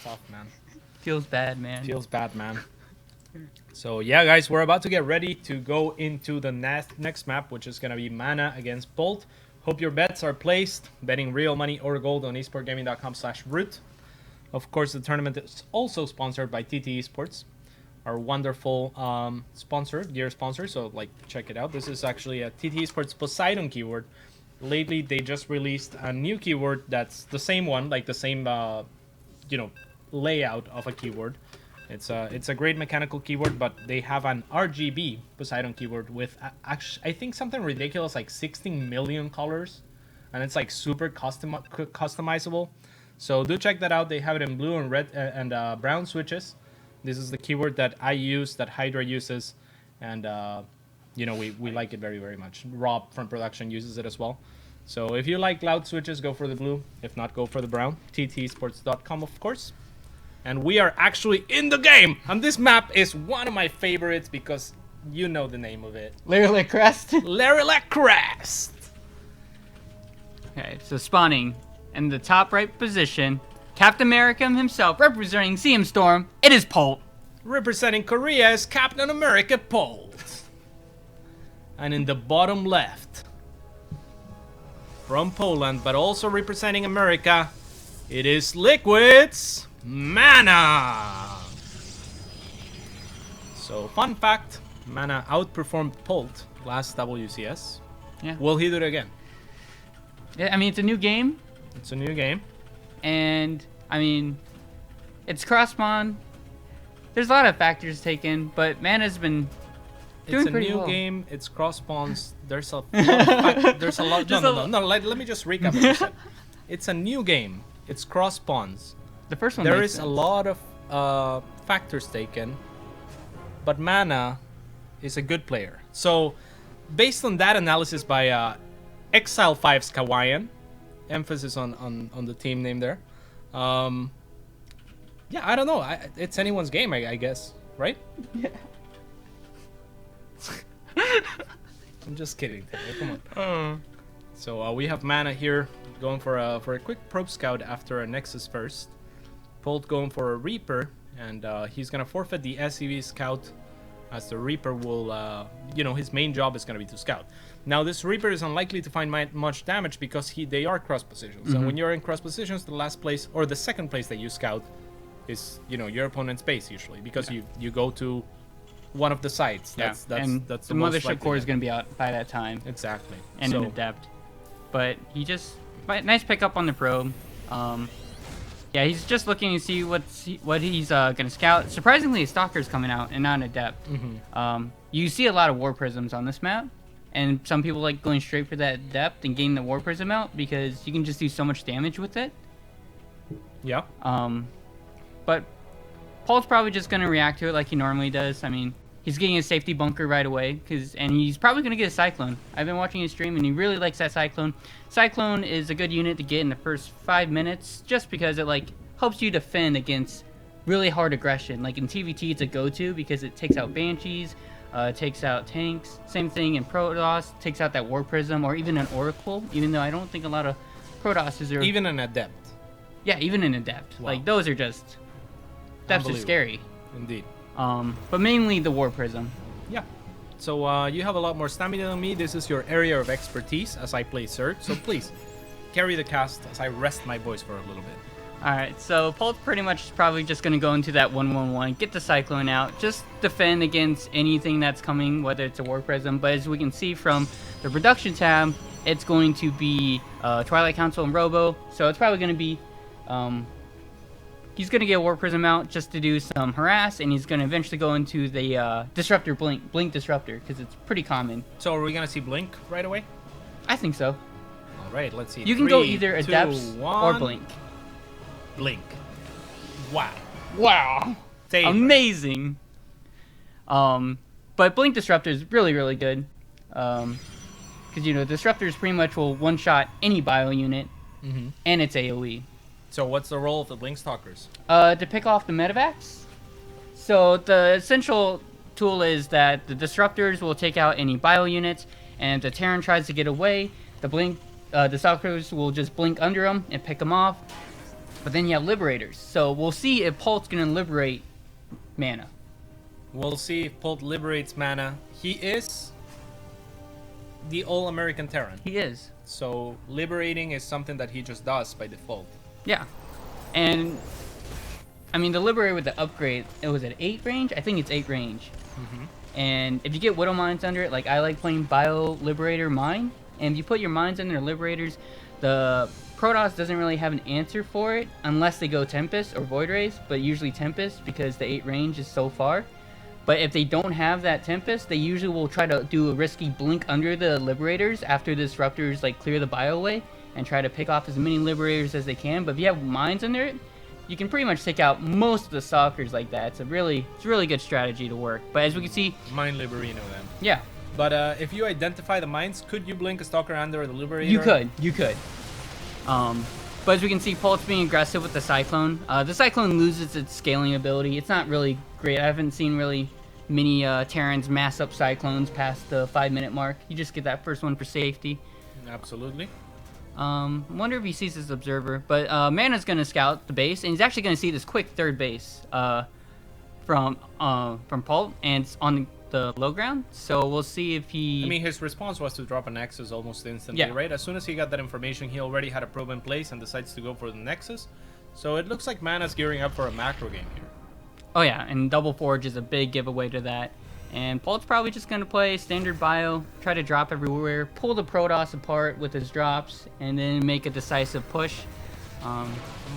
Tough, man. Feels bad, man. Feels bad, man. So yeah, guys, we're about to get ready to go into the next map, which is gonna be MaNa against Polt. Hope your bets are placed. Betting real money or gold on esportgaming.com/root. Of course, the tournament is also sponsored by TT Esports, our wonderful sponsor, dear sponsor. So like, check it out. This is actually a TT Esports Poseidon keyword. Lately, they just released a new keyword that's the same one, like the same, layout of a keyword. It's a great mechanical keyword, but they have an RGB Poseidon keyword with actually, I think something ridiculous like 16 million colors, and it's like super customizable. So do check that out. They have it in blue and red and brown switches. This is the keyword that I use, that Hydra uses, and we like it very, very much. Rob from production uses it as well. So if you like loud switches, go for the blue. If not, go for the brown. ttsports.com, of course. And we are actually in the game. And this map is one of my favorites because you know the name of it. Lyric Crest. Lyric Crest. Okay, so spawning in the top right position, Captain America himself, representing CM Storm, it is Polt. Representing Korea is Captain America Polt. And in the bottom left, from Poland, but also representing America, it is Liquid's MaNa. So, fun fact, MaNa outperformed Polt last WCS. Yeah. Will he do it again? Yeah, I mean, it's a new game. It's a new game. And, I mean, it's cross-spawn. There's a lot of factors taken, but MaNa's been doing pretty well. It's a new game. It's cross-spawns. There's a lot. There's a lot. No. Let me just recap what you said. It's a new game. It's cross-spawns. The first one There makes is sense. a lot of factors taken, but MaNa is a good player. So, based on that analysis by Exile 5's Kawayan, emphasis on the team name there. Yeah, I don't know. It's anyone's game, I guess, right? Yeah. I'm just kidding. Come on. So we have MaNa here going for a quick probe scout after a Nexus first. Polt going for a Reaper, and he's gonna forfeit the SCV scout, as the Reaper will, his main job is gonna be to scout. Now this Reaper is unlikely to find much damage because they are cross positions. And when you're in cross positions, the last place or the second place that you scout is your opponent's base usually, because you go to one of the sites. That's the mothership core is going to be out by that time. Exactly. And an adept. But he just nice pickup on the probe. Yeah, he's just looking to see what he's going to scout. Surprisingly, a Stalker's coming out and not an adept. You see a lot of War Prisms on this map, and some people like going straight for that adept and getting the War Prism out because you can just do so much damage with it. Yeah. But Polt's probably just going to react to it like he normally does. I mean, he's getting a safety bunker right away, and he's probably going to get a Cyclone. I've been watching his stream, and he really likes that Cyclone. Cyclone is a good unit to get in the first 5 minutes, just because it helps you defend against really hard aggression. Like in TVT, it's a go-to because it takes out Banshees, takes out tanks. Same thing in Protoss, takes out that War Prism, or even an Oracle, even though I don't think a lot of Protosses are... Even an adept. Yeah, even an adept. Wow. Those are just... That's just scary. Indeed. But mainly the War Prism. Yeah. So you have a lot more stamina than me. This is your area of expertise as I play Surge. So please, carry the cast as I rest my voice for a little bit. Alright, so Polt's pretty much probably just going to go into that 1-1-1, get the Cyclone out, just defend against anything that's coming, whether it's a War Prism. But as we can see from the production tab, it's going to be Twilight Council and Robo. So it's probably going to be... he's going to get a War Prism out just to do some harass, and he's going to eventually go into the Disruptor Blink Disruptor, because it's pretty common. So are we going to see Blink right away? I think so. All right, let's see. You can go either Adepts or Blink. Blink. Wow. Wow. Favorite. Amazing. But Blink Disruptor is really, really good. Because, Disruptors pretty much will one-shot any bio unit, and it's AoE. So what's the role of the Blink Stalkers? To pick off the medevacs. So the essential tool is that the Disruptors will take out any bio units, and if the Terran tries to get away, the Stalkers will just blink under them and pick them off. But then you have Liberators. So we'll see if Polt's going to liberate MaNa. We'll see if Polt liberates MaNa. He is the all-American Terran. He is. So liberating is something that he just does by default. Yeah. And, I mean, the Liberator with the upgrade, it was at 8 range? I think it's 8 range. Mm-hmm. And if you get Widow Mines under it, like I like playing Bio Liberator Mine, and if you put your mines under Liberators, the Protoss doesn't really have an answer for it unless they go Tempest or Void Rays, but usually Tempest because the 8 range is so far. But if they don't have that Tempest, they usually will try to do a risky blink under the Liberators after the Disruptors like clear the bio away and try to pick off as many Liberators as they can. But if you have mines under it, you can pretty much take out most of the Stalkers like that. It's a really good strategy to work. But as we can see, Mine Liberino then. yeah. But if you identify the mines, could you blink a Stalker under the Liberator? You could. But as we can see, Polt's being aggressive with the Cyclone. The Cyclone loses its scaling ability. It's not really great. I haven't seen really many Terrans mass up Cyclones past the 5-minute mark. You just get that first one for safety. Absolutely. Wonder if he sees his observer. But MaNa's going to scout the base, and he's actually going to see this quick third base from Polt, and it's on the low ground. So we'll see if he... I mean, his response was to drop a Nexus almost instantly, Yeah. right? As soon as he got that information, he already had a probe in place and decides to go for the Nexus. So it looks like MaNa's gearing up for a macro game here. Oh yeah, and Double Forge is a big giveaway to that. And Polt's probably just going to play standard bio, try to drop everywhere, pull the Protoss apart with his drops, and then make a decisive push.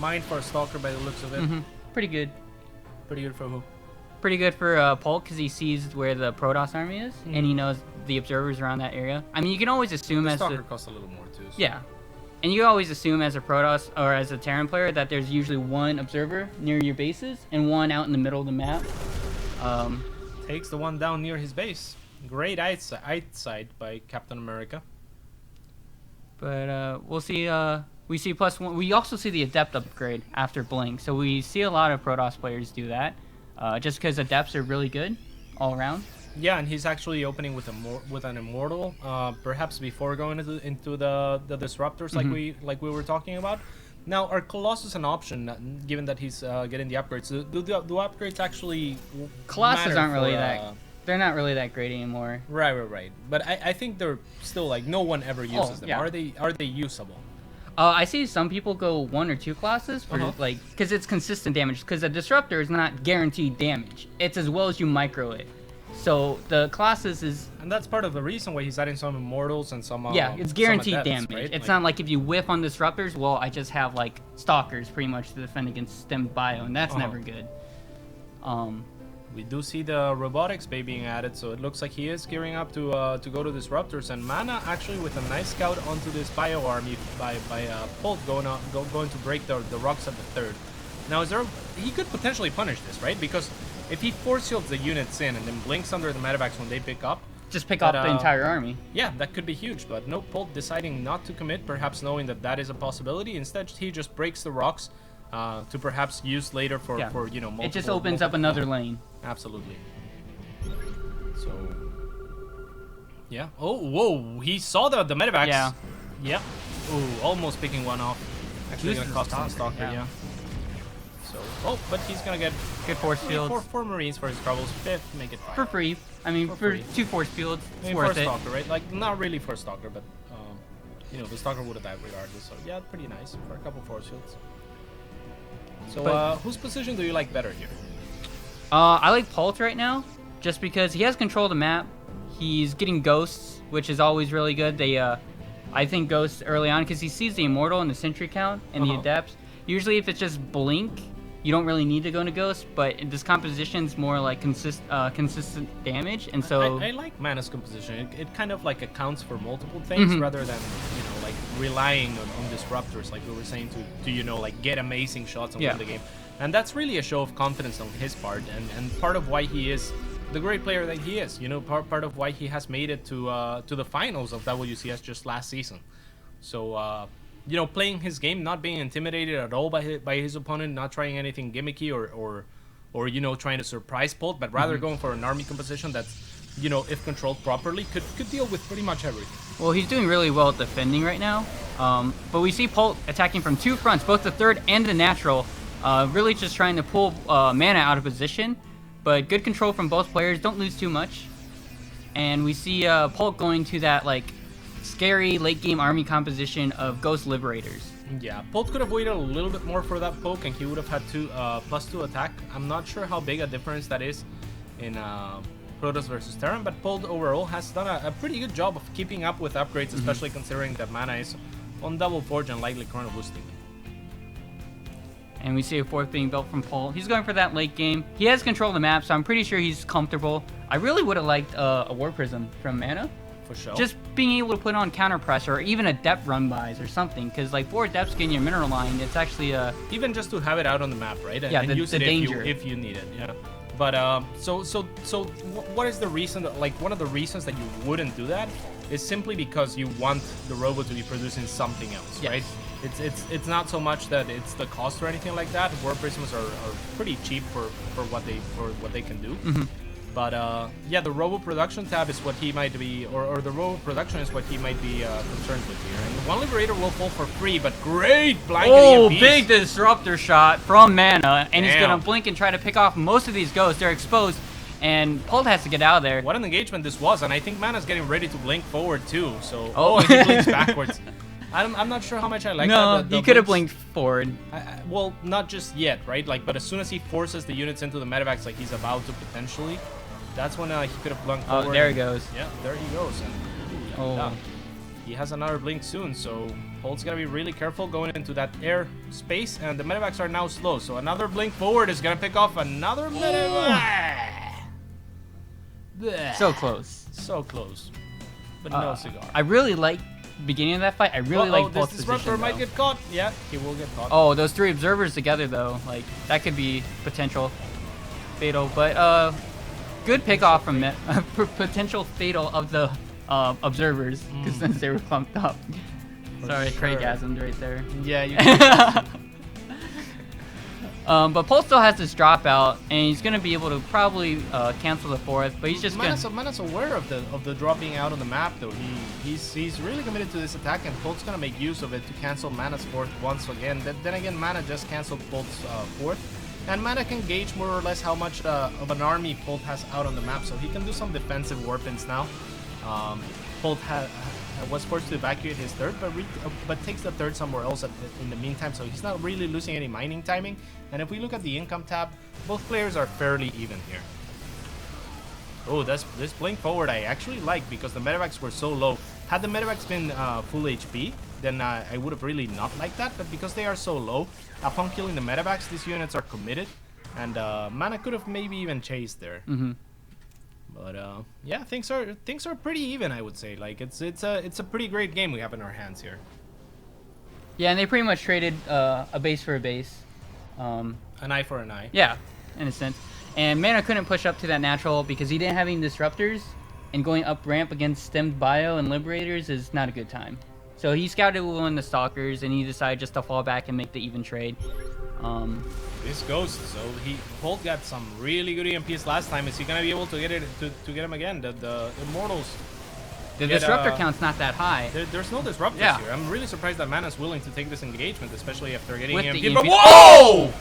Mine for a Stalker by the looks of it. Pretty good. Pretty good for who? Pretty good for Polt because he sees where the Protoss army is, and he knows the observers around that area. I mean, you can always assume The as Stalker the... costs a little more too. So. Yeah. And you always assume as a Protoss or as a Terran player that there's usually one observer near your bases and one out in the middle of the map. Takes the one down near his base. Great eyesight by Captain America. But we'll see. We see +1. We also see the Adept upgrade after Blink. So we see a lot of Protoss players do that. Just because Adepts are really good all around. Yeah, and he's actually opening with an Immortal, perhaps before going into the Disruptors like we were talking about. Now, are Colossus an option, given that he's getting the upgrades? Do upgrades actually Colossus matter aren't really for, that... They're not really that great anymore. Right. But I think they're still, like, no one ever uses them. Yeah. Are they usable? I see some people go 1 or 2 Colossus for like, because it's consistent damage. Because a Disruptor is not guaranteed damage. It's as well as you micro it. So the Colossus is... And that's part of the reason why he's adding some Immortals and some yeah, it's guaranteed some Adepts, damage. right? It's like, not like if you whiff on Disruptors, well, I just have like Stalkers pretty much to defend against stemmed bio, and that's never good. We do see the Robotics Bay being added, so it looks like he is gearing up to go to Disruptors, and MaNa actually with a nice scout onto this bio army by Polt going to break the rocks at the third. Now, he could potentially punish this, right? Because if he force shields the units in and then blinks under the medevacs when they pick up, just pick up the entire army. Yeah, that could be huge, but no, Polt deciding not to commit, perhaps knowing that is a possibility. Instead, he just breaks the rocks to perhaps use later for you know, multiple... It just opens up another lane. Absolutely. So, yeah. Oh, whoa! He saw the medevacs. Yeah. Yep. Oh, almost picking one off. Actually, gonna cost him a Stalker. Yeah. So, oh, but he's gonna get good force fields. Four Marines for his troubles. 5th, make it 5. For free. I mean, for 2 force fields, it's worth it. For a Stalker, right? Like, not really for a Stalker, but you know, the Stalker would have died regardless. So yeah, pretty nice for a couple force fields. So, whose position do you like better here? I like Polt right now, just because he has control of the map. He's getting ghosts, which is always really good. I think ghosts early on, because he sees the Immortal and the Sentry count and the Adepts. Usually if it's just Blink, you don't really need to go into ghosts, but this composition's more like consistent damage, and so... I like MaNa's composition. It kind of like accounts for multiple things rather than, you know, like relying on Disruptors, like we were saying, to you know, like get amazing shots and win the game. And that's really a show of confidence on his part, and part of why he is the great player that he is. You know, part of why he has made it to the finals of WCS just last season. So, you know, playing his game, not being intimidated at all by his opponent, not trying anything gimmicky or you know, trying to surprise Polt, but rather going for an army composition that's you know, if controlled properly, could deal with pretty much everything. Well, he's doing really well at defending right now. But we see Polt attacking from two fronts, both the third and the natural, really just trying to pull MaNa out of position. But good control from both players, don't lose too much. And we see Polt going to that like scary late game army composition of Ghost Liberators. Yeah, Polt could have waited a little bit more for that poke, and he would have had +2 attack. I'm not sure how big a difference that is in Protoss versus Terran, but Polt overall has done a pretty good job of keeping up with upgrades, especially considering that MaNa is on double forge and lightly chrono boosting. And we see a fourth being built from Polt. He's going for that late game. He has control of the map, so I'm pretty sure he's comfortable. I really would have liked a War Prism from MaNa. For sure. Just being able to put on counter pressure or even a depth run buys or something, because like 4 depths getting your mineral line, it's actually even just to have it out on the map, right? And, yeah, and use the it danger. if you need it. Yeah. But so what is the reason that, like, one of the reasons that you wouldn't do that is simply because you want the robot to be producing something else, Yes. right? It's not so much that it's the cost or anything like that. War prisms are pretty cheap for what they can do. But yeah, the robo production tab is what he might be, or the robo production is what he might be concerned with here. And one liberator will fall for free, but great blanket EMPs. Big disruptor shot from MaNa, and he's Damn. gonna blink and try to pick off most of these ghosts. They're exposed, and Polt has to get out of there. What an engagement this was, and I think MaNa's getting ready to blink forward too. So Oh. and he blinks backwards. I'm not sure how much I like that. No, the he could have blinks. blinked forward. Well, not just yet, right? Like, but as soon as he forces the units into the medevacs, like he's about to potentially, that's when he could have blinked forward. Oh, there he goes. Yeah, there he goes. And ooh, Oh. he has another blink soon, so Polt's gotta be really careful going into that air space, and the medevacs are now slow, so another blink forward is gonna pick off another medevac. So close. So close, but no cigar. I really like beginning of that fight. I really like this Polt's disruptor position. might though. get caught. Yeah, he will get caught. Oh, those 3 observers together though, like that could be potential fatal. But good pick off from that potential fatal of the observers, because since they were clumped up. Sorry, sure. Craigasmed right there. Yeah, you But Polt still has this dropout, and he's gonna be able to probably cancel the 4th. But he's just gonna. MaNa's aware of the dropping out on the map, though. He's really committed to this attack, and Polt's gonna make use of it to cancel MaNa's 4th once again. Then again, MaNa just canceled Polt's 4th, and MaNa can gauge more or less how much of an army Polt has out on the map, so he can do some defensive warpins now. Polt was forced to evacuate his 3rd, but takes the 3rd somewhere else in the meantime, so he's not really losing any mining timing. And if we look at the income tab, both players are fairly even here. Oh, this blink forward I actually like, because the medevacs were so low. Had the medevacs been full HP, then I would have really not liked that, but because they are so low, upon killing the medevacs, these units are committed, and MaNa could have maybe even chased there. But yeah, things are pretty even, I would say. Like it's a pretty great game we have in our hands here. Yeah, and they pretty much traded a base for a base. An eye for an eye. Yeah, in a sense. And MaNa couldn't push up to that natural because he didn't have any disruptors, and going up ramp against stemmed bio and liberators is not a good time. So he scouted one of the stalkers, and he decided just to fall back and make the even trade. This Ghost, so Polt got some really good EMPs last time. Is he gonna be able to get it to get him again? The Immortals. The disruptor count's not that high. There's no disruptors Yeah. here. I'm really surprised that MaNa's willing to take this engagement, especially after getting With the EMP. EMP. But whoa!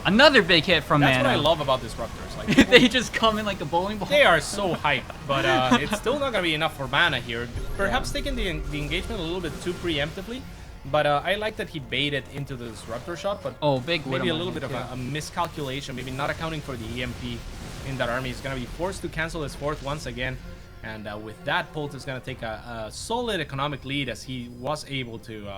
Another big hit from That's MaNa. what I love about disruptors. Like They just come in like a bowling ball. they are so hyped, but it's still not gonna be enough for MaNa here. Perhaps taking the engagement a little bit too preemptively. But I like that he baited into the disruptor shot, but Big maybe a Widowmaker, little bit of too. a miscalculation, maybe not accounting for the EMP in that army. He's going to be forced to cancel his 4th once again, and with that, Polt is going to take a solid economic lead, as he was able to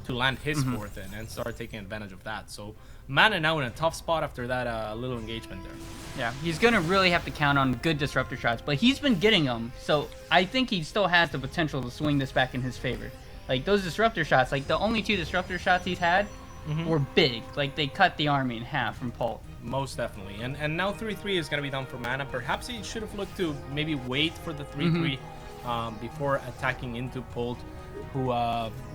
land his 4th and start taking advantage of that. So MaNa now in a tough spot after that little engagement there. Yeah, he's gonna really have to count on good disruptor shots, but he's been getting them, so I think he still has the potential to swing this back in his favor. Like those disruptor shots, like the only 2 disruptor shots he's had were big. Like they cut the army in half from Polt. Most definitely. And now 3-3 is going to be done for MaNa. Perhaps he should have looked to maybe wait for the 3-3 before attacking into Polt, who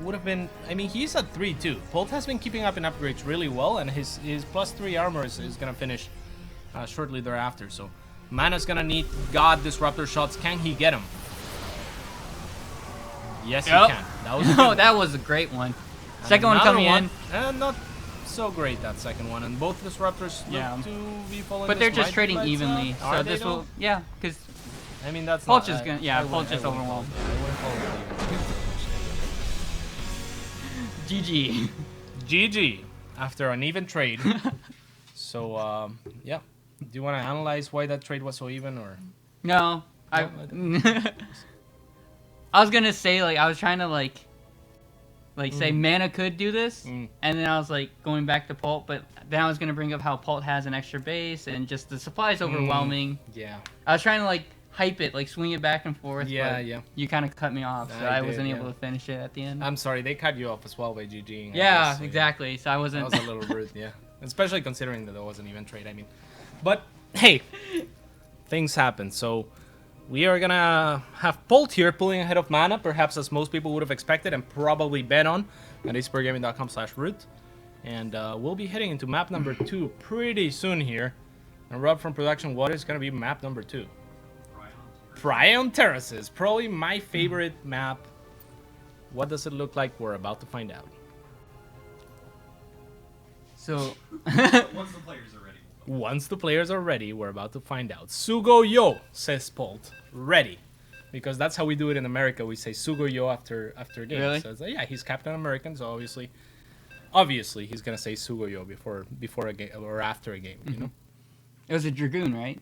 would have been... I mean, he's at 3-2. Polt has been keeping up in upgrades really well, and his +3 armor is going to finish shortly thereafter. So MaNa's gonna need God Disruptor shots. Can he get them? Yes, he can. That was a good No, one. that was a great one. And Second one another coming in. Not so great, that second one. And both Disruptors look to be falling. But they're this just might trading be lights evenly. out. So Are they this though? will, yeah, because I mean, that's Polt not... just gonna, yeah, Polt just overwhelmed. GG. GG after an even trade. So, yeah. Do you want to analyze why that trade was so even, or? No, I was gonna say, like, I was trying to like say MaNa could do this, and then I was like going back to Polt, but then I was gonna bring up how Polt has an extra base and just the supply is overwhelming. Yeah. I was trying to like hype it, like swing it back and forth. Yeah, but yeah. You kind of cut me off, so I wasn't able to finish it at the end. I'm sorry, they cut you off as well by GGing. Yeah, so exactly. So I wasn't. That was a little rude, yeah. Especially considering that there wasn't even trade. I mean, but hey, things happen. So we are gonna have Polt here pulling ahead of MaNa, perhaps as most people would have expected and probably bet on at esportgaming.com/root. And we'll be heading into map number 2 pretty soon here. And Rob from production, what is gonna be map number 2? Prion Terraces, probably my favorite map. What does it look like? We're about to find out. So Once the players are ready. Once the players are ready, we're about to find out. Sugo yo, says Polt. Ready. Because that's how we do it in America. We say Sugo yo after games. Really? So it's like, yeah, he's Captain American, so obviously he's gonna say Sugo yo before a game or after a game, you know? it was a Dragoon, right?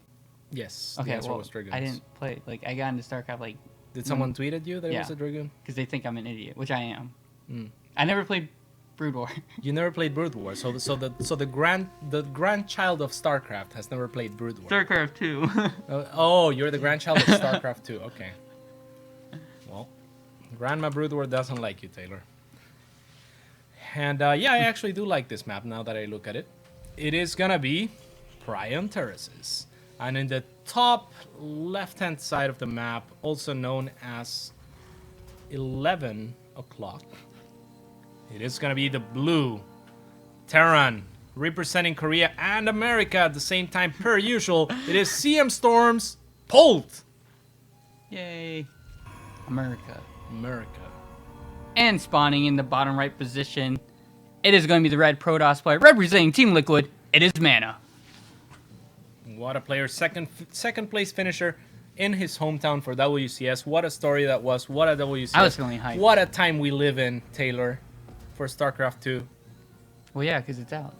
Yes. Okay, the answer well, was Dragoons. I didn't play. Like, I got into StarCraft like Did someone tweet at you that it Yeah. was a Dragoon? because they think I'm an idiot, which I am. Mm. I never played Brood War. You never played Brood War, so the grandchild of StarCraft has never played Brood War. StarCraft 2. Oh, you're the grandchild of StarCraft 2. Okay. Well, Grandma Brood War doesn't like you, Taylor. And yeah, I actually do like this map now that I look at it. It is gonna be Prion Terraces. And in the top left-hand side of the map, also known as 11 o'clock, it is gonna be the blue Terran, representing Korea and America at the same time per usual. It is CM Storm's Polt. Yay. America. And spawning in the bottom right position, it is going to be the red Protoss player representing Team Liquid. It is MaNa. What a player, second place finisher in his hometown for WCS. What a story that was. What a WCS. I was feeling hyped. What a time we live in, Taylor, for StarCraft 2. Well, yeah, because it's out.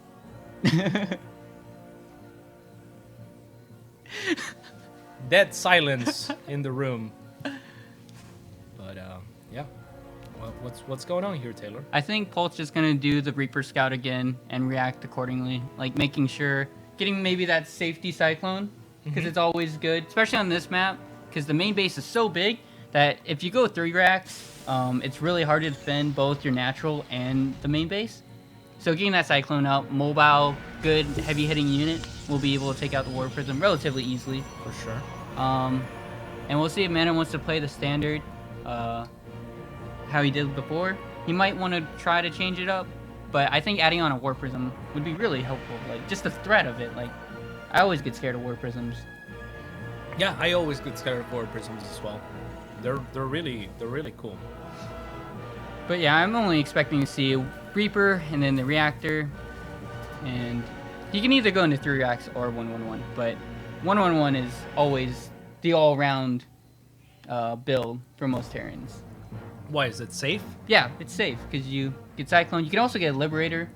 Dead silence in the room. But yeah. Well, what's going on here, Taylor? I think Polt's just going to do the Reaper Scout again and react accordingly. Like making sure, getting maybe that safety Cyclone, because it's always good, especially on this map, because the main base is so big that if you go 3 racks, it's really hard to defend both your natural and the main base. So getting that Cyclone out, mobile, good, heavy hitting unit, will be able to take out the War Prism relatively easily. For sure. And we'll see if MaNa wants to play the standard, how he did before. He might want to try to change it up, but I think adding on a War Prism would be really helpful. Like, just the threat of it. Like, I always get scared of War Prisms. Yeah, I always get scared of War Prisms as well. They're really cool. But yeah, I'm only expecting to see a Reaper and then the Reactor, and you can either go into 3 racks or 1-1-1, but 1-1-1 is always the all-round build for most Terrans. Why, is it safe? Yeah, it's safe because you get Cyclone. You can also get Liberator,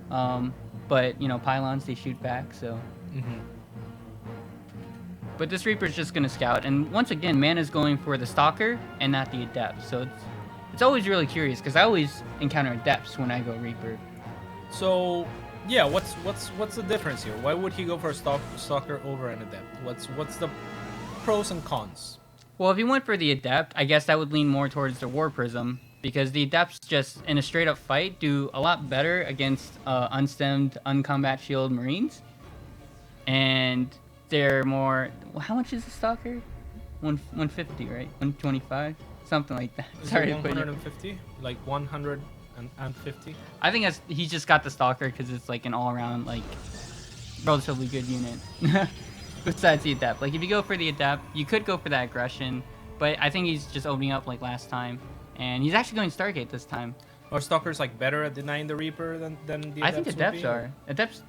but you know, pylons, they shoot back, so. But this Reaper's just gonna scout, and once again, MaNa's going for the Stalker and not the Adept, so it's always really curious because I always encounter Adepts when I go Reaper. So, yeah, what's the difference here? Why would he go for a Stalker over an Adept? What's the pros and cons? Well, if he went for the Adept, I guess that would lean more towards the War Prism, because the Adepts just, in a straight-up fight, do a lot better against unstemmed, uncombat shield Marines. And they're more... Well, how much is the Stalker? 150, right? 125? Something like that. Sorry, 150? Like 150? I think he's just got the Stalker because it's like an all-around, like, relatively good unit. besides the Adept. Like, if you go for the Adept, you could go for that aggression, but I think he's just opening up like last time. And he's actually going Stargate this time. Are Stalkers like better at denying the Reaper than the Adepts I think would Adepts be, or- are. Adepts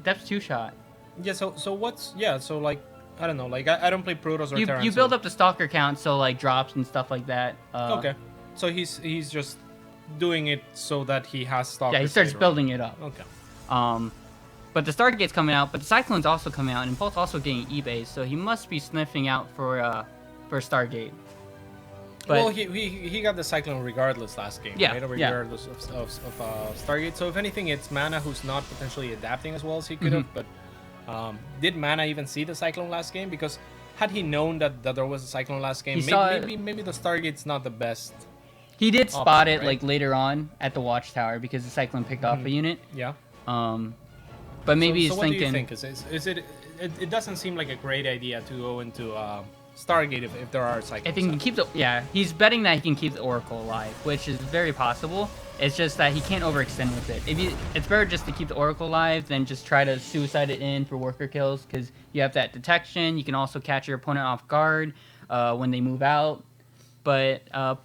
2-shot. Yeah, so what's... Yeah, so like, I don't know, like, I don't play Protoss or Terran. You build up the Stalker count, so like drops and stuff like that. Okay. So he's just doing it so that he has Stalkers. Yeah, he starts later on. building it up. Okay. But the Stargate's coming out, but the Cyclone's also coming out, and Polt's also getting eBay, so he must be sniffing out for Stargate. But Well, he got the Cyclone regardless last game, Yeah, right? yeah. Regardless of Stargate. So if anything, it's MaNa who's not potentially adapting as well as he could have. But did MaNa even see the Cyclone last game? Because had he known that there was a Cyclone last game, He saw it. maybe the Stargate's not the best. he did spot option, it right? like later on at the Watchtower because the Cyclone picked off a unit. Yeah. But maybe so he's what thinking. do you think? Is it? It doesn't seem like a great idea to go into Stargate if there are Cyclones. If he can keep he's betting that he can keep the Oracle alive, which is very possible. It's just that he can't overextend with it. It's better just to keep the Oracle alive than just try to suicide it in for worker kills, because you have that detection. You can also catch your opponent off guard when they move out. But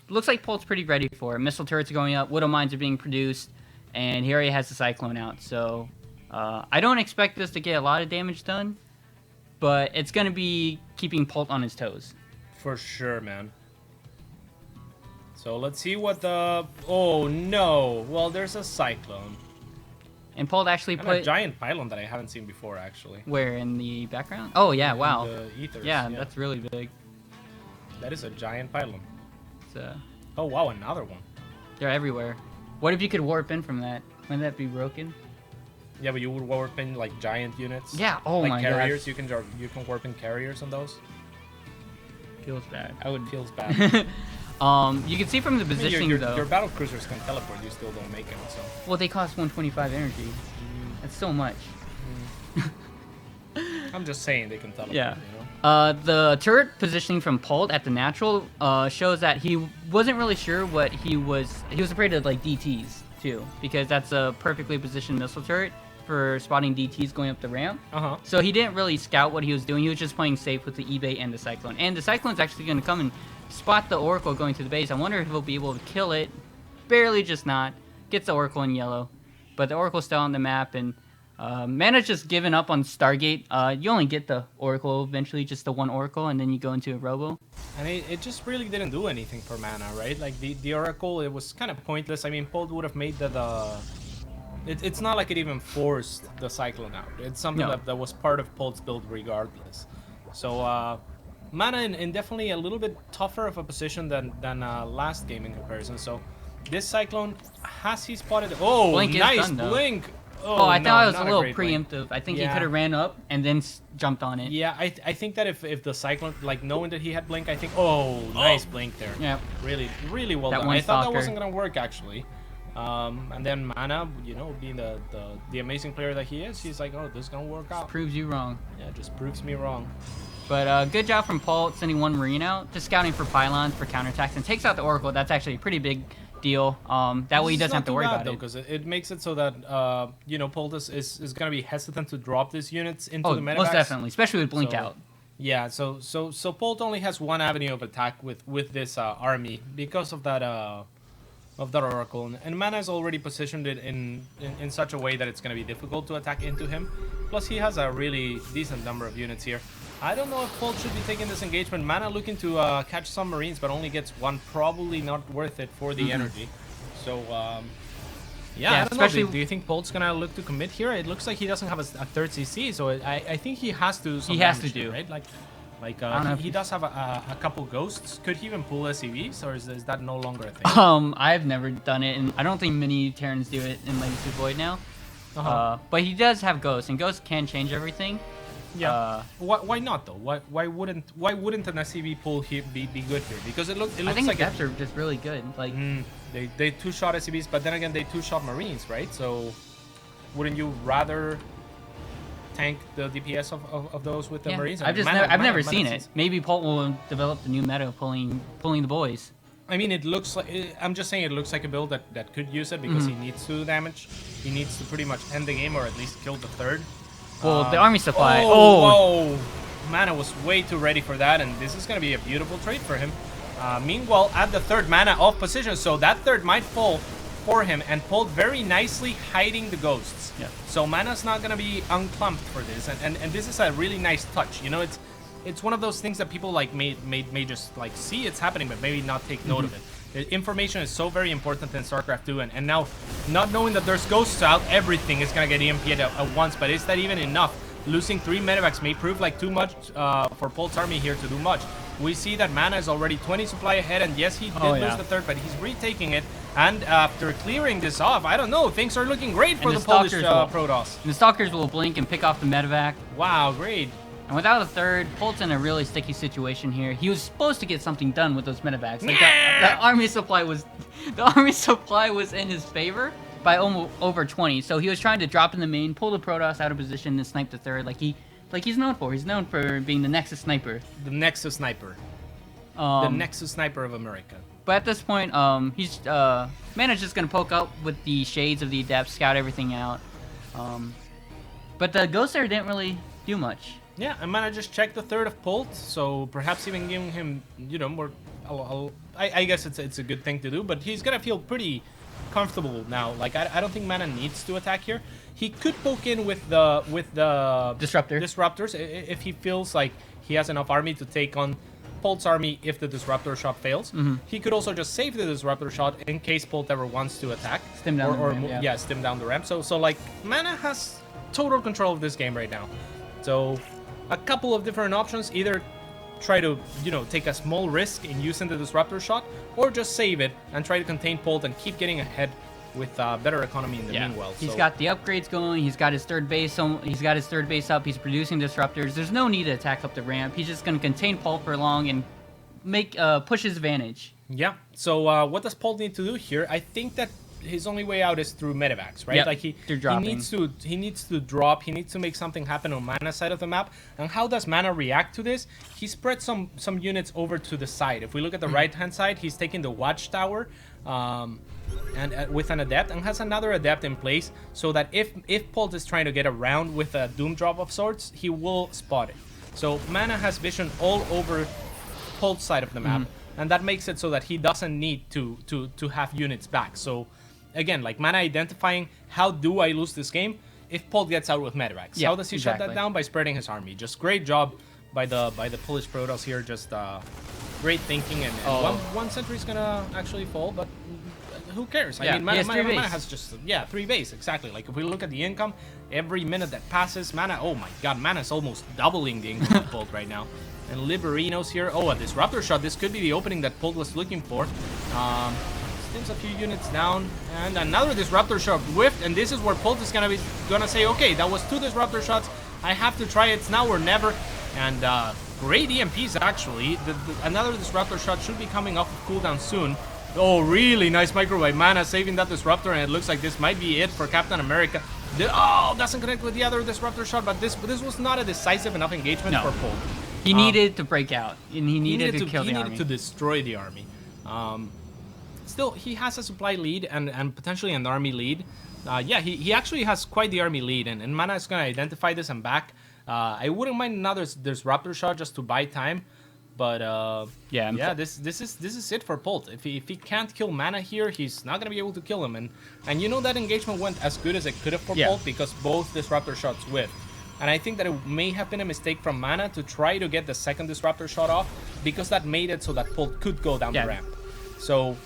looks like Polt's pretty ready for it. Missile turrets are going up, Widow mines are being produced, and he already has the Cyclone out. So I don't expect this to get a lot of damage done, but it's going to be keeping Polt on his toes. For sure, man. So let's see what the... Oh, no. Well, there's a Cyclone. And Polt actually And a put... giant pylon that I haven't seen before, actually. Where, in the background? Oh, yeah, In wow. the ethers, Yeah, that's really big. That is a giant pylon. It's, Oh, wow, another one. they're everywhere. What if you could warp in from that? Wouldn't that be broken? Yeah, but you would warp in, like, giant units. Yeah, oh like my carriers, you can warp in carriers on those. god. Feels bad. I would feels bad. You can see from the I mean, positioning, though. your battle cruisers can teleport, you still don't make it, so... Well, they cost 125 energy. That's so much. I'm just saying they can teleport, Yeah. you know? The turret positioning from Polt at the natural shows that he wasn't really sure what he was afraid of, like, DTs, too, because that's a perfectly positioned missile turret for spotting DTs going up the ramp. Uh-huh. So he didn't really scout what he was doing. He was just playing safe with the eBay and the Cyclone. And the Cyclone's actually going to come and spot the Oracle going to the base. I wonder if he'll be able to kill it. Barely, just not. Gets the Oracle in yellow. But the Oracle's still on the map, and MaNa's just given up on Stargate. You only get the Oracle eventually, just the one Oracle, and then you go into a Robo. And it just really didn't do anything for MaNa, right? Like, the Oracle, it was kind of pointless. I mean, Polt would have made it's not like it even forced the Cyclone out. It's something No. that was part of Polt's build regardless. So, MaNa in definitely a little bit tougher of a position than last game in comparison. So, this Cyclone, has he spotted... Oh, Blink is nice done, though. blink! Oh, I no, thought it was a not little great blink. preemptive. I think he Yeah. could have ran up and then jumped on it. Yeah, I think that if the Cyclone, like, knowing that he had blink, I think... Oh, nice blink there. Yeah. Really, really well That done. one I thought that stalker. wasn't gonna work actually. And then MaNa, you know, being the amazing player that he is, he's like, oh, this is gonna work out. Proves you wrong. Yeah, just proves me wrong. But good job from Polt sending one Marine out, just scouting for pylons for counterattacks, and takes out the Oracle. That's actually a pretty big deal. That way he doesn't have to worry about it. Because it makes it so that you know, Polt is gonna be hesitant to drop these units into Oh, the medevacs. most definitely, especially with Blink So- out. Yeah, so Polt only has one avenue of attack with this army because of that Oracle, and MaNa is already positioned it in such a way that it's going to be difficult to attack into him. Plus, he has a really decent number of units here. I don't know if Polt should be taking this engagement. MaNa looking to catch some Marines, but only gets one. Probably not worth it for the energy. So, yeah, I don't especially- know. Do you think Polt's gonna look to commit here? It looks like he doesn't have a third CC, so I think he has to. He has to damage here, do. right? Like I don't know if he does have a couple ghosts. Could he even pull SCVs, or is that no longer a thing? I've never done it, and I don't think many Terrans do it in Legacy Void now. Uh-huh. But he does have Ghosts, and Ghosts can change everything. Yeah. Why not though? Why wouldn't an SCV pull be good here? Because it looks I think like depths are just really good. Like, they two-shot SCVs, but then again they two-shot Marines, right? So wouldn't you rather tank the DPS of those with the yeah. Marines? I've never seen it. Maybe Polt will develop the new meta of pulling the boys. I mean, it looks like... I'm just saying it looks like a build that could use it because he needs to damage. He needs to pretty much end the game or at least kill the third. Well, the army supply. Whoa. MaNa was way too ready for that, and this is going to be a beautiful trade for him. Meanwhile, at the third, MaNa off position, so that third might fall for him, and Polt very nicely hiding the ghosts. Yeah. So MaNa's not going to be unclumped for this, and this is a really nice touch. You know, it's one of those things that people like may just like see it's happening, but maybe not take note of it. The information is so very important in StarCraft 2, and now not knowing that there's ghosts out, everything is going to get EMP'd at once, but is that even enough? Losing 3 medevacs may prove like too much for Polt's army here to do much. We see that MaNa is already 20 supply ahead, and yes, he did lose the third, but he's retaking it. And after clearing this off, I don't know, things are looking great for the Polish Protoss. And the Stalkers will blink and pick off the medevac. Wow, great. And without a third, Polt's in a really sticky situation here. He was supposed to get something done with those medevacs. Like the army supply was in his favor by almost over 20. So he was trying to drop in the main, pull the Protoss out of position, and snipe the third, like he's known for. He's known for being the Nexus sniper. The Nexus sniper. The Nexus sniper of America. But at this point, MaNa's just gonna poke up with the shades of the Adept, scout everything out. But the Ghost there didn't really do much. Yeah, and MaNa just checked the third of Polt, so perhaps even giving him, you know, more. I guess it's a good thing to do, but he's gonna feel pretty comfortable now. Like I don't think MaNa needs to attack here. He could poke in with the disruptors if he feels like he has enough army to take on Polt's army if the disruptor shot fails. He could also just save the disruptor shot in case Polt ever wants to attack. Stim down the ramp, yeah, stim down the ramp. So like MaNa has total control of this game right now. So a couple of different options, either try to, you know, take a small risk in using the disruptor shot, or just save it and try to contain Polt and keep getting ahead with better economy in the meanwhile. He's got the upgrades going. He's got his third base. He's got his third base up. He's producing disruptors. There's no need to attack up the ramp. He's just going to contain Polt for long and make push his advantage. Yeah. So what does Polt need to do here? I think that his only way out is through medevacs, right? Yep, like he needs to drop. He needs to make something happen on MaNa's side of the map. And how does MaNa react to this? He spread some units over to the side. If we look at the right hand side, he's taking the watchtower and with an adept, and has another adept in place, so that if Polt is trying to get around with a doom drop of sorts, he will spot it. So MaNa has vision all over Polt's side of the map, and that makes it so that he doesn't need to have units back. So again, like MaNa identifying, how do I lose this game if Polt gets out with medevacs? How does he shut that down? By spreading his army. Just great job by the Polish Protoss here. Just great thinking, and one sentry is gonna actually fall, but who cares? I mean, MaNa has just 3 base exactly. Like if we look at the income, every minute that passes, MaNa, oh my god, MaNa's almost doubling the income of Polt right now. And Liberinos here. Oh, a disruptor shot. This could be the opening that Polt was looking for. Stims a few units down, and another disruptor shot whiffed, and this is where Polt is gonna say, okay, that was 2 disruptor shots. I have to try it. It's now or never. And great EMPs actually. Another disruptor shot should be coming off of cooldown soon. Oh, really nice micro by MaNa, saving that disruptor, and it looks like this might be it for Captain America. Doesn't connect with the other disruptor shot, but this was not a decisive enough engagement for Polt. He needed to break out, and he needed to kill the army. He needed to destroy the army. Still, he has a supply lead and potentially an army lead. He actually has quite the army lead, and MaNa is going to identify this and back. I wouldn't mind another disruptor shot just to buy time. But this is it for Polt. If he can't kill MaNa here, he's not gonna be able to kill him. And you know that engagement went as good as it could have for Polt because both disruptor shots whiffed. And I think that it may have been a mistake from MaNa to try to get the second disruptor shot off, because that made it so that Polt could go down the ramp. So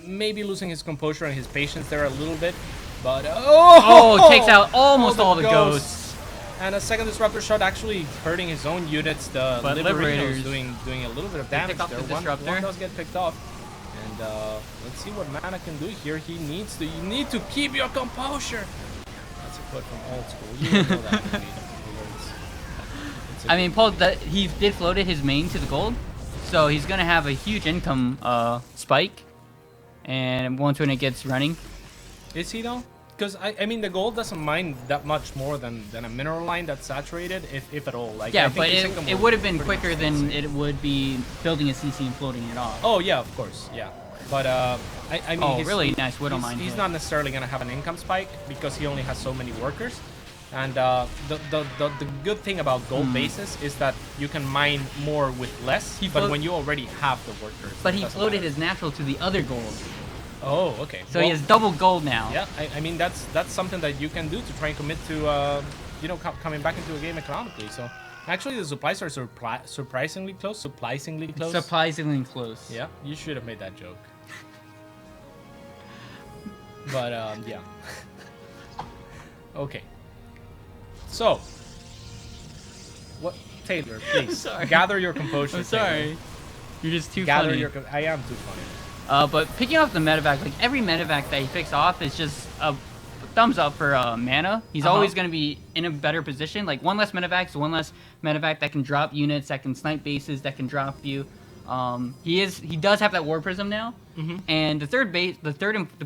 maybe losing his composure and his patience there a little bit. But takes out almost all the ghosts. And a second disruptor shot actually hurting his own units. The Liberators doing a little bit of damage there. One does get picked off. And let's see what MaNa can do here. You need to keep your composure. That's a quote from old school. You know that. I mean, Polt, he did floated his main to the gold, so he's gonna have a huge income spike. And once when it gets running, is he though? Because I mean, the gold doesn't mind that much more than a mineral line that's saturated, if at all. Like, yeah, but it would have been quicker than it would be building a CC and floating it off. Oh yeah, of course, yeah. But I mean, really nice Widow Mine. He's not necessarily gonna have an income spike because he only has so many workers, And the good thing about gold bases is that you can mine more with less, but when you already have the workers. But he floated his natural to the other gold. Oh, okay. So he has double gold now. Yeah, I mean that's something that you can do to try and commit to you know, coming back into a game economically. So actually the supplies are surprisingly close. Surprisingly close. Surprisingly close. Yeah, you should have made that joke. But yeah. Okay. So, what, Taylor? Please sorry. gather your composure. I'm sorry. Taylor. You're just too Gather funny. your. I am too funny. But picking up the medevac, like every medevac that he picks off is just a thumbs up for MaNa. He's always going to be in a better position. Like one less medevac is one less medevac that can drop units, that can snipe bases, that can drop you. He does have that War Prism now, and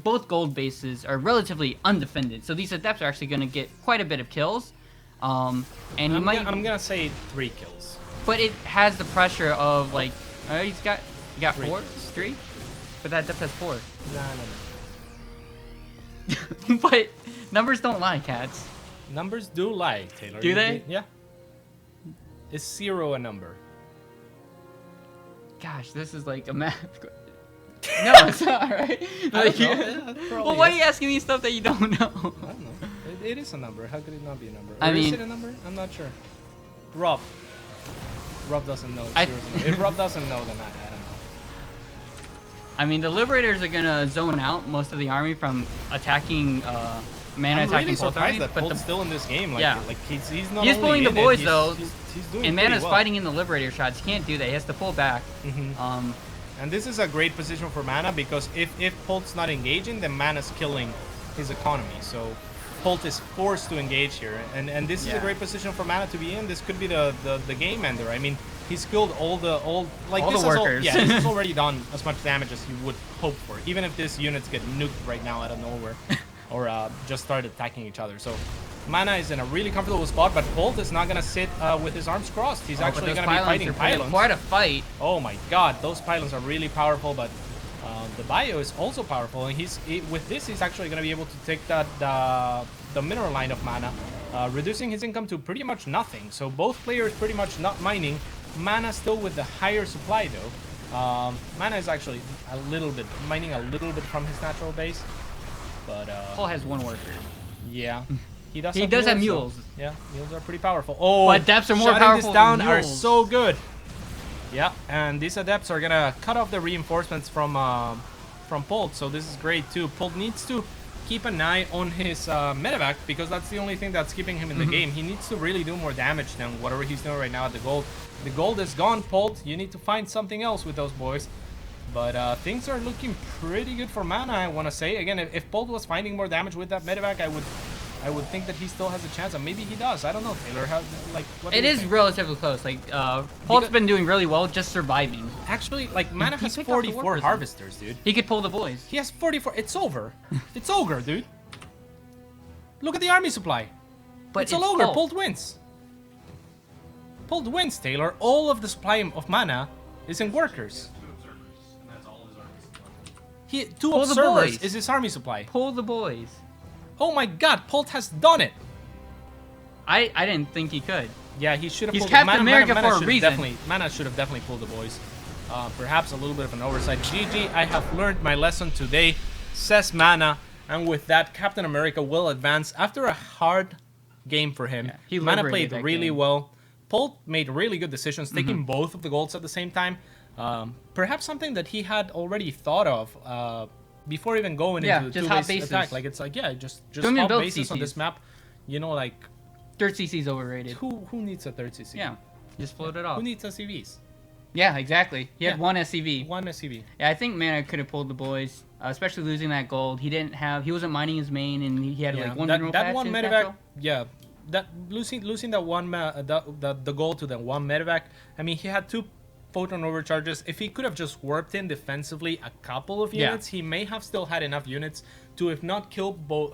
both gold bases are relatively undefended. So these adepts are actually going to get quite a bit of kills. And I'm gonna say 3 kills. But it has the pressure of like, you got 3 4, kills. 3, but that adept has 4. No. But numbers don't lie, cats. Numbers do lie, Taylor. Do they? Yeah. Is 0 a number? Gosh, this is like a math. No, it's not, right? I don't know. Like, well, why are you asking me stuff that you don't know? I don't know. It is a number. How could it not be a number? I Or mean, is it a number? I'm not sure. Rob doesn't know. I- If Rob doesn't know, then I don't know. I mean, the Liberators are gonna zone out most of the army from attacking MaNa I'm attacking really Polt surprised army, that but Polt's still in this game. Like, Yeah. like he's not He's only pulling the in it, boys, he's- though, He's doing and pretty MaNa's well. fighting in the Liberator shots. He can't do that. He has to pull back. And this is a great position for MaNa because if Polt's not engaging, then MaNa's killing his economy. So Polt is forced to engage here, and this is a great position for MaNa to be in. This could be the game ender. I mean, he's killed all the workers. Yeah, this has already done as much damage as you would hope for, even if these units get nuked right now out of nowhere, or just start attacking each other. So MaNa is in a really comfortable spot, but Polt is not gonna sit with his arms crossed. He's actually gonna be fighting pylons. Quite a fight. Oh my God, those pylons are really powerful, but the bio is also powerful, and with this he's actually gonna be able to take the mineral line of MaNa, reducing his income to pretty much nothing. So both players pretty much not mining. MaNa still with the higher supply though. MaNa is actually mining a little bit from his natural base, but Polt has 1 worker. yeah. He does have mules. So, yeah, mules are pretty powerful. Oh, But adepts are more shutting powerful this down than are mules. so good. Yeah, and these adepts are gonna cut off the reinforcements from Polt, so this is great too. Polt needs to keep an eye on his medevac because that's the only thing that's keeping him in the game. He needs to really do more damage than whatever he's doing right now at the gold. The gold is gone, Polt. You need to find something else with those boys. But things are looking pretty good for MaNa, I want to say. Again, if Polt was finding more damage with that medevac, I would think that he still has a chance, and maybe he does. I don't know, Taylor. What do It you is think? relatively close. Like, Polt's been doing really well, just surviving. Actually, like, MaNa He has picked off the 44 workers. harvesters, dude. He could pull the boys. He has 44. It's over. It's ogre, dude. Look at the army supply. But It's all ogre. Polt. Polt wins. Polt wins, Taylor. All of the supply of MaNa is in workers. 2 observers, and that's all his army supply. Two Pull the observers boys. is his army supply. Pull the boys. Oh my God, Polt has done it. I didn't think he could. Yeah, he should have He's pulled Captain America for a should have reason. MaNa should have definitely pulled the boys. Perhaps a little bit of an oversight. GG, I have learned my lesson today, says MaNa. And with that, Captain America will advance after a hard game for him. Yeah, he MaNa liberated played that really game. well. Polt made really good decisions, taking both of the golds at the same time. Perhaps something that he had already thought of before even going Yeah, into the just hot two-base bases. attack. Like, it's like, yeah, just Don't even hot build bases on CCs. this map. You know, like, Dirt CC's overrated. who needs a third CC? Yeah, just float it off. Who needs SCVs? Yeah, exactly. He had Yeah. 1 SCV. One SCV. Yeah, I think MaNa could have pulled the boys, especially losing that gold. He wasn't mining his main, and he had like 1 mineral that patch one in medevac. natural. Yeah, that losing that one the goal to the one medevac. I mean, he had 2 photon overcharges. If he could have just warped in defensively a couple of Yeah. units, he may have still had enough units to, if not kill both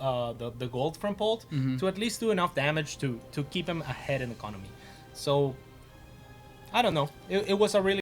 the gold from Polt, to at least do enough damage to keep him ahead in economy. So I don't know. It was a really